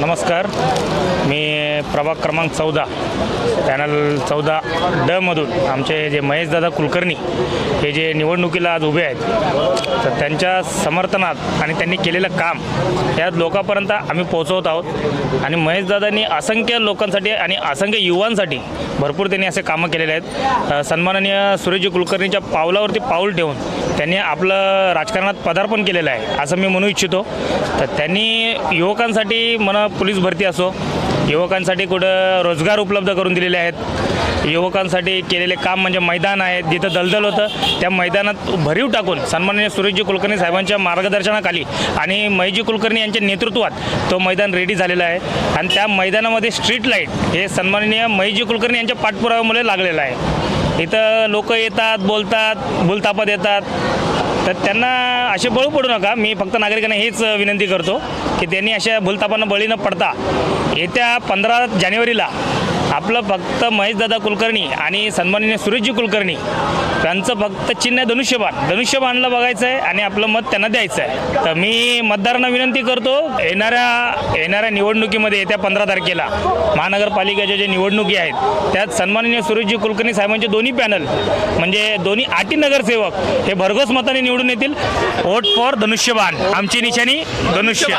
नमस्कार, मी प्रभाग क्रमांक 14 पॅनल 14 ड मधून आमचे जे महेशदादा कुलकर्णी हे जे निवडणुकीला आज उभे आहेत, तर त्यांच्या समर्थनात आणि त्यांनी केलेलं काम या लोकांपर्यंत आम्ही पोहोचवत आहोत. आणि महेशदादांनी असंख्य लोकांसाठी आणि असंख्य युवांसाठी भरपूर त्यांनी असे कामं केलेले आहेत. सन्माननीय सुरेशजी कुलकर्णीच्या पावलावरती पाऊल ठेवून त्यांनी आपलं राजकारणात पदार्पण केलेलं आहे असं मी म्हणू इच्छितो. तर त्यांनी युवकांसाठी पोलीस भरती असो, युवकांसाठी कुठं रोजगार उपलब्ध करून दिलेले आहेत. युवकांसाठी केलेले काम म्हणजे मैदान आहेत, जिथं दलदल होतं त्या मैदानात भरीव टाकून सन्माननीय सुरेशजी कुलकर्णी साहेबांच्या मार्गदर्शनाखाली आणि महेशजी कुलकर्णी यांच्या नेतृत्वात तो मैदान रेडी झालेला आहे. आणि त्या मैदानामध्ये स्ट्रीट लाईट हे सन्माननीय महेशजी कुलकर्णी यांच्या पाठपुराव्यामुळे लागलेलं आहे. इथं लोक येतात, बोलतात, भूलथापा येतात, तर त्यांना असे बळी पडू नका. मी फक्त नागरिकांना हेच विनंती करतो की त्यांनी अशा भूलथापांना बळी न पडता येत्या 15 जानेवारीला आपलं फक्त महेशदादा कुलकर्णी आणि सन्माननीय सुरेशजी कुलकर्णी त्यांचं फक्त चिन्ह धनुष्यबाणला बघायचं आहे आणि आपलं मत त्यांना द्यायचं आहे. तर मी मतदारांना विनंती करतो, येणाऱ्या निवडणुकीमध्ये येत्या 15 तारखेला महानगरपालिकेच्या जे निवडणुकी आहेत त्यात सन्माननीय सुरेशजी कुलकर्णी साहेबांचे दोन्ही पॅनल म्हणजे दोन्ही 8 नगरसेवक हे भरघोस मताने निवडून येतील. वोट फॉर धनुष्यबाण, आमची निशाणी धनुष्य.